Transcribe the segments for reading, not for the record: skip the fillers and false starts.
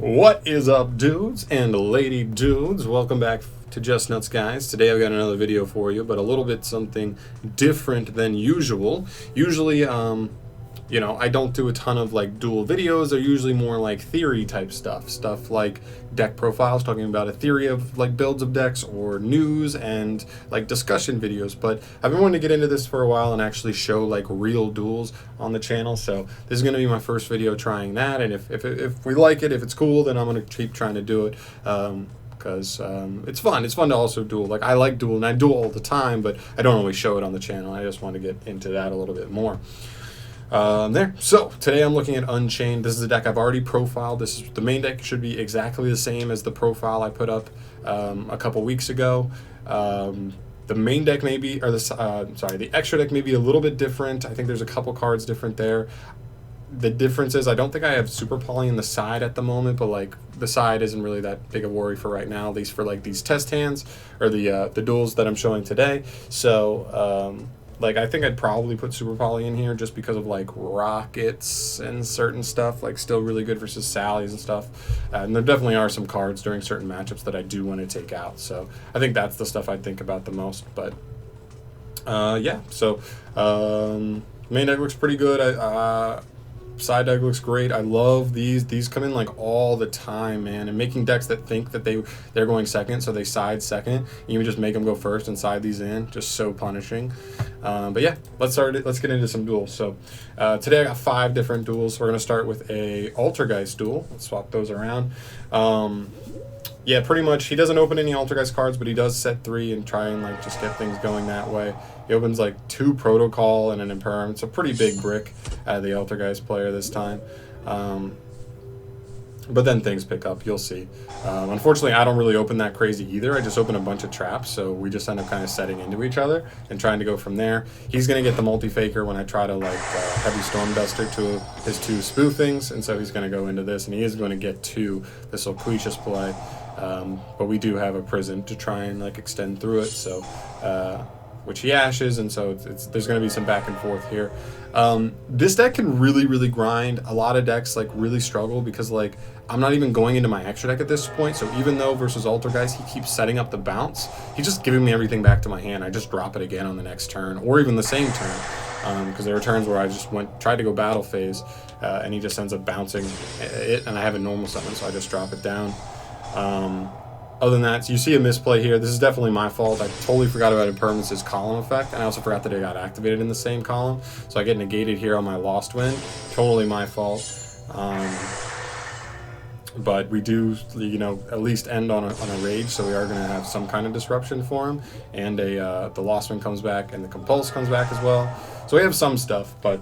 What is up, dudes and lady dudes? Welcome back to Just Nuts, guys. Today I've got another video for you, but a little bit something different than usual. Usually, I don't do a ton of like duel videos. They're usually more like theory type stuff like deck profiles, talking about a theory of like builds of decks, or news and like discussion videos. But I've been wanting to get into this for a while and actually show like real duels on the channel. So this is going to be my first video trying that. And if we like it, if it's cool, then I'm going to keep trying to do it. Because it's fun. It's fun to also duel. Like, I like duel, and I duel all the time, but I don't always show it on the channel. I just want to get into that a little bit more. So today I'm looking at Unchained. This is a deck I've already profiled. The main deck should be exactly the same as the profile I put up a couple weeks ago. The main deck may be, or the extra deck may be a little bit different. I think there's a couple cards different there. The difference is I don't think I have Super Poly in the side at the moment, but like the side isn't really that big a worry for right now, at least for like these test hands or the duels that I'm showing today. So like, I think I'd probably put Super Poly in here just because of like rockets and certain stuff, like still really good versus Sallies and stuff. And there definitely are some cards during certain matchups that I do want to take out. So I think that's the stuff I'd think about the most. But yeah, so main deck looks pretty good. Side deck looks great. I love these. These come in like all the time, man. And making decks that think that they're going second, so they side second. You can just make them go first and side these in. Just so punishing. But yeah, let's get into some duels. So today I got 5 different duels. We're gonna start with a Altergeist duel. Let's swap those around. Yeah, pretty much he doesn't open any Altergeist cards, but he does set 3 and try and like just get things going that way. He opens like 2 Protocol and an Imperm. It's a pretty big brick out of the Altergeist player this time. But then things pick up, you'll see. Unfortunately, I don't really open that crazy either. I just open a bunch of traps, so we just end up kind of setting into each other and trying to go from there. He's going to get the multi-faker when I try to like heavy Storm Duster to his 2 spoof things, and so he's going to go into this, and he is going to get 2 this Loquacious play. But we do have a prison to try and like extend through it, so which he ashes, and so there's going to be some back and forth here. This deck can really grind. A lot of decks like really struggle because like I'm not even going into my extra deck at this point, so even though versus Altergeist he keeps setting up the bounce, he's just giving me everything back to my hand. I just drop it again on the next turn, or even the same turn, because there are turns where I just tried to go battle phase, and he just ends up bouncing it, and I have a normal summon, so I just drop it down. Other than that, so you see a misplay here. This is definitely my fault. I totally forgot about Impermanence's column effect, and I also forgot that it got activated in the same column. So I get negated here on my Lost Wind. Totally my fault. But we do, at least end on a rage, so we are going to have some kind of disruption for him. And the Lost Wind comes back, and the Compulse comes back as well. So we have some stuff, but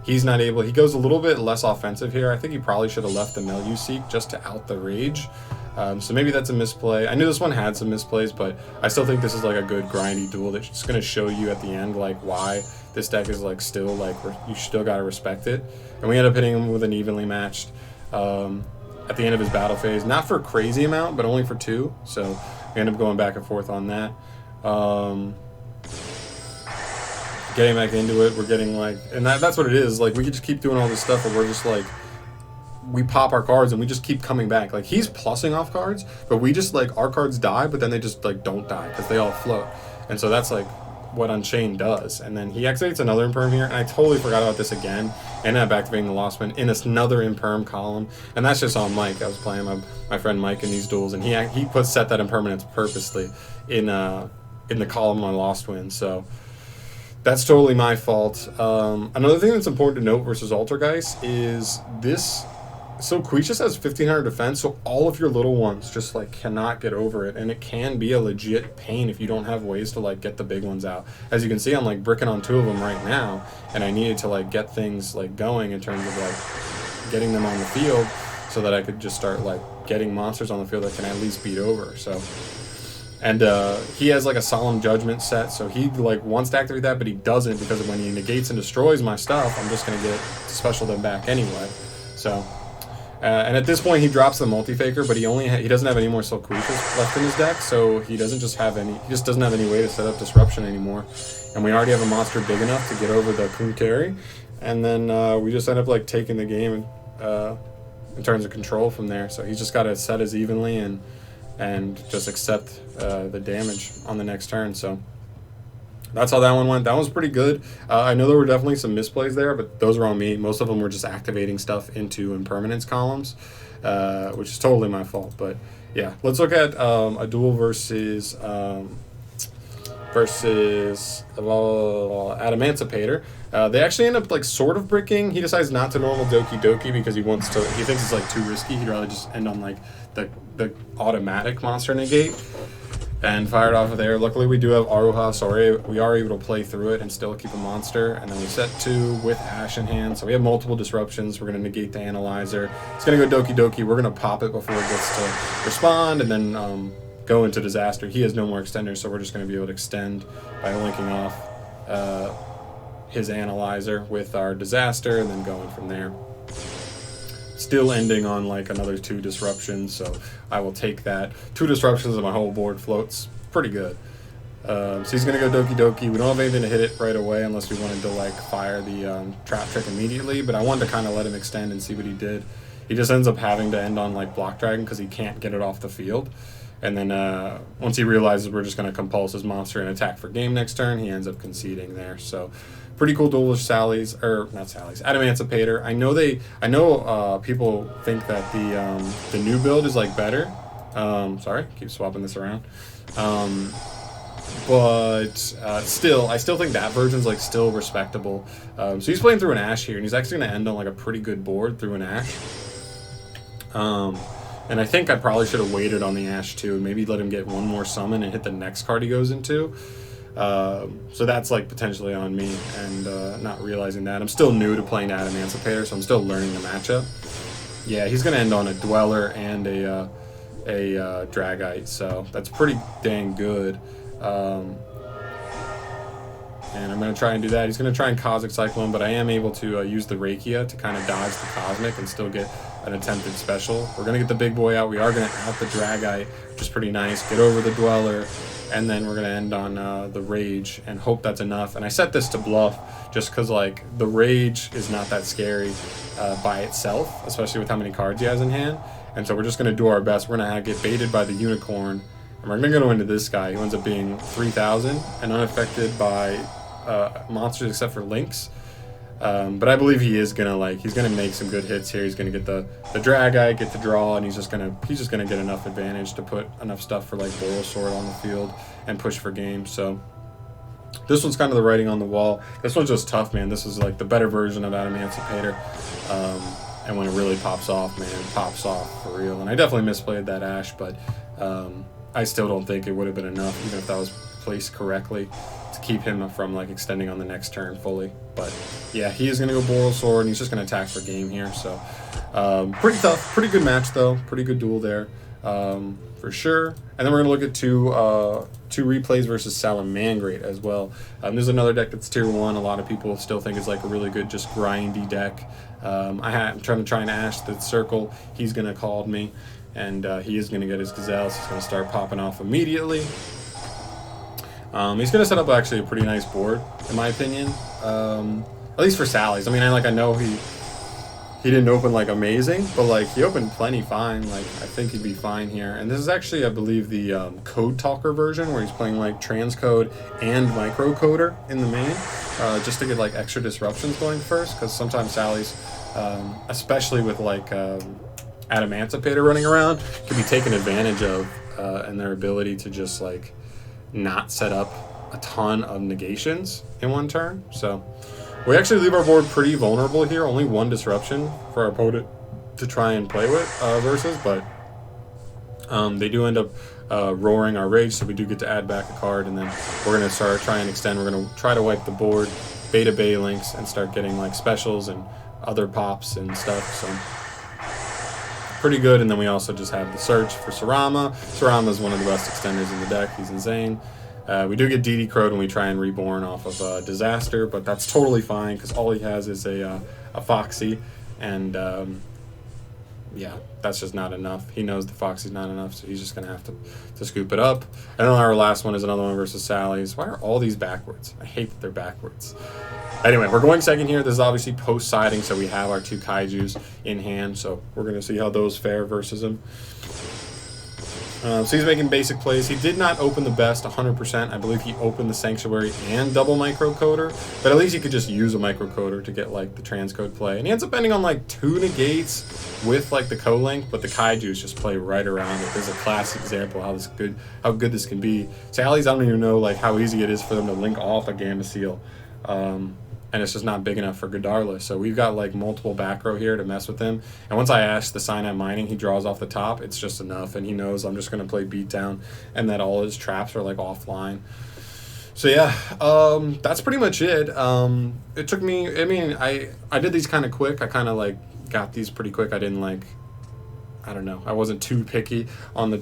he's not able. He goes a little bit less offensive here. I think he probably should have left the Meluseek just to out the rage. So maybe that's a misplay. I knew this one had some misplays, but I still think this is like a good grindy duel that's just going to show you at the end like why this deck is like still like you still got to respect it. And we end up hitting him with an evenly matched at the end of his battle phase, not for a crazy amount, but only for 2. So we end up going back and forth on that. Getting back into it, we're getting like, and that's what it is. Like, we could just keep doing all this stuff, and we're just like, we pop our cards and we just keep coming back. Like, he's plussing off cards, but we just like, our cards die, but then they just like don't die because they all float. And so that's like what Unchained does. And then he activates another Imperm here, and I totally forgot about this again. And I'm activating the Lost Wind in another Imperm column, and that's just on Mike. I was playing my friend Mike in these duels, and he set that Impermanence purposely in the column on Lost Wind. So that's totally my fault. Another thing that's important to note versus Altergeist is this. So Loquacious has 1500 defense, so all of your little ones just like cannot get over it, and it can be a legit pain if you don't have ways to like get the big ones out. As you can see, I'm like bricking on 2 of them right now, and I needed to like get things like going in terms of like getting them on the field so that I could just start like getting monsters on the field that can at least beat over. So, and he has like a Solemn Judgment set, so he like wants to activate that, but he doesn't, because when he negates and destroys my stuff, I'm just gonna get to special them back anyway. So. And at this point, he drops the multi-faker, but he doesn't have any more Loquacious left in his deck, so he doesn't just have any. He just doesn't have any way to set up disruption anymore. And we already have a monster big enough to get over the Kun carry, and then we just end up like taking the game and in terms of control from there. So he's just got to set as evenly and just accept the damage on the next turn. So that's how that one went. That was pretty good. I know there were definitely some misplays there, but those were on me. Most of them were just activating stuff into impermanence columns, which is totally my fault. But yeah, let's look at a duel versus Emancipator. They actually end up like sort of bricking. He decides not to normal Doki Doki because he thinks it's like too risky. He'd rather just end on like the automatic monster negate and fire it off of there. Luckily we do have Aruha, so we are able to play through it and still keep a monster. And then we set 2 with Ash in hand, so we have multiple disruptions. We're going to negate the Analyzer. It's going to go Doki Doki. We're going to pop it before it gets to respond, and then go into Disaster. He has no more extenders, so we're just going to be able to extend by linking off his Analyzer with our Disaster and then going from there. Still ending on like another 2 disruptions, so I will take that. 2 disruptions and my whole board floats. Pretty good. So he's going to go Doki Doki. We don't have anything to hit it right away unless we wanted to like fire the trap trick immediately, but I wanted to kind of let him extend and see what he did. He just ends up having to end on like Block Dragon because he can't get it off the field. And then once he realizes we're just going to compulse his monster and attack for game next turn, he ends up conceding there. So pretty cool duel with Emancipator. I know people think that the new build is like better. Sorry, keep swapping this around. But still, I still think that version's like still respectable. So he's playing through an Ash here, and he's actually going to end on like a pretty good board through an Ash. And I think I probably should have waited on the Ash too, and maybe let him get one more summon and hit the next card he goes into. So that's like potentially on me, and not realizing that. I'm still new to playing that Emancipator, so I'm still learning the matchup. Yeah, he's going to end on a Dweller and a Dragite, so that's pretty dang good. And I'm going to try and do that. He's going to try and Cosmic Cyclone, but I am able to use the Rakia to kind of dodge the Cosmic and still get an attempted special. We're going to get the big boy out. We are going to out the Dragite, which is pretty nice. Get over the Dweller, and then we're going to end on the Rage and hope that's enough. And I set this to bluff just because like the Rage is not that scary by itself, especially with how many cards he has in hand. And so we're just going to do our best. We're going to get baited by the Unicorn, and we're going to go into this guy who ends up being 3,000 and unaffected by monsters except for Lynx. But I believe he's gonna make some good hits here. He's gonna get the Dragite, get the draw, and he's just gonna get enough advantage to put enough stuff for like Boral Sword on the field and push for game. So this one's kind of the writing on the wall. This one's just tough, man. This is like the better version of that Emancipator. And when it really pops off, man, it pops off for real. And I definitely misplayed that Ash, but I still don't think it would have been enough, even if that was placed correctly, to keep him from like extending on the next turn fully. But yeah, he is going to go Boral Sword, and he's just going to attack for game here. So pretty tough, pretty good match though, pretty good duel there for sure. And then we're going to look at two replays versus Salim as well. There's another deck that's tier 1. A lot of people still think it's like a really good just grindy deck. I'm trying to try and Ash the circle. He's going to call me, and he is going to get his Gazelle, so he's going to start popping off immediately. He's going to set up actually a pretty nice board, in my opinion. At least for Sally's. I mean, I know he didn't open like amazing, but like he opened plenty fine. Like I think he'd be fine here. And this is actually, I believe, the Code Talker version where he's playing like transcode and microcoder in the main, just to get like extra disruptions going first. Because sometimes Sally's, especially with like Emancipator running around, can be taken advantage of, and their ability to just like not set up a ton of negations in one turn. So we actually leave our board pretty vulnerable here. Only one disruption for our opponent to try and play with versus, but they do end up roaring our Rage, so we do get to add back a card, and then we're going to try and extend. We're going to try to wipe the board, beta Bay Links, and start getting like specials and other pops and stuff. So pretty good. And then we also just have the Search for Sarama. Sarama is one of the best extenders in the deck. He's insane. We do get DD Crowed when we try and Reborn off of Disaster, but that's totally fine because all he has is a Foxy, and yeah, that's just not enough. He knows the Foxy's not enough, so he's just going to have to scoop it up. And then our last one is another one versus Sally's. Why are all these backwards? I hate that they're backwards. Anyway, we're going second here. This is obviously post-siding, so we have our 2 kaijus in hand, so we're going to see how those fare versus him. So he's making basic plays. He did not open the best 100%. I believe he opened the Sanctuary and double microcoder, but at least he could just use a microcoder to get like the transcode play. And he ends up ending on like 2 negates with like the co-link, but the kaijus just play right around it. There's a classic example of how good this can be. Sally's, I don't even know like how easy it is for them to link off a Gamma Seal. And it's just not big enough for Godarla. So we've got like multiple back row here to mess with him. And once I ask the Cyanide Mining, he draws off the top. It's just enough, and he knows I'm just going to play beatdown and that all his traps are like offline. So yeah, that's pretty much it. It took me, I mean, I did these kind of quick. I kind of like got these pretty quick. I didn't like, I don't know. I wasn't too picky on the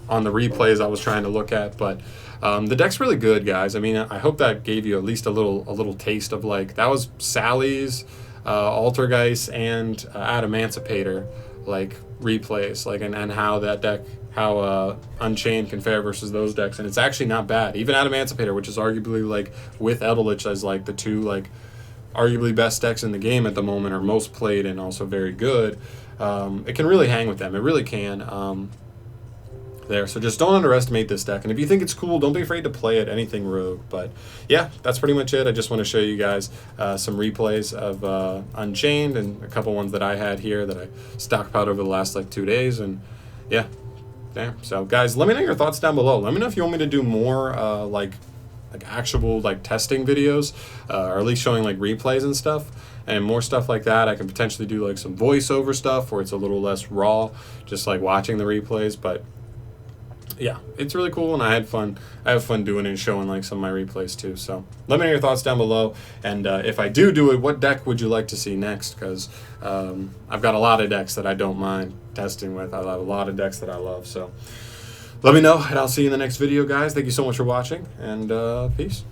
replays I was trying to look at, but the deck's really good, guys. I mean, I hope that gave you at least a little taste of like, that was Sally's, Altergeist, and Emancipator like replays, like and how that deck, how Unchained can fare versus those decks, and it's actually not bad. Even Emancipator, which is arguably like with Eldritch as like the 2 like arguably best decks in the game at the moment, or most played and also very good. It can really hang with them. It really can. There, so just don't underestimate this deck, and if you think it's cool, don't be afraid to play it anything rogue. But yeah, that's pretty much it. I just want to show you guys some replays of Unchained and a couple ones that I had here that I stockpiled over the last like 2 days, and yeah, damn. So guys, let me know your thoughts down below. Let me know if you want me to do more like actual like testing videos, or at least showing like replays and stuff, and more stuff like that. I can potentially do like some voiceover stuff where it's a little less raw, just like watching the replays. But yeah, it's really cool, and I had fun. I have fun doing it and showing like some of my replays too. So let me know your thoughts down below, and if I do it, what deck would you like to see next? Because I've got a lot of decks that I don't mind testing with. I have a lot of decks that I love. So let me know, and I'll see you in the next video, guys. Thank you so much for watching, and peace.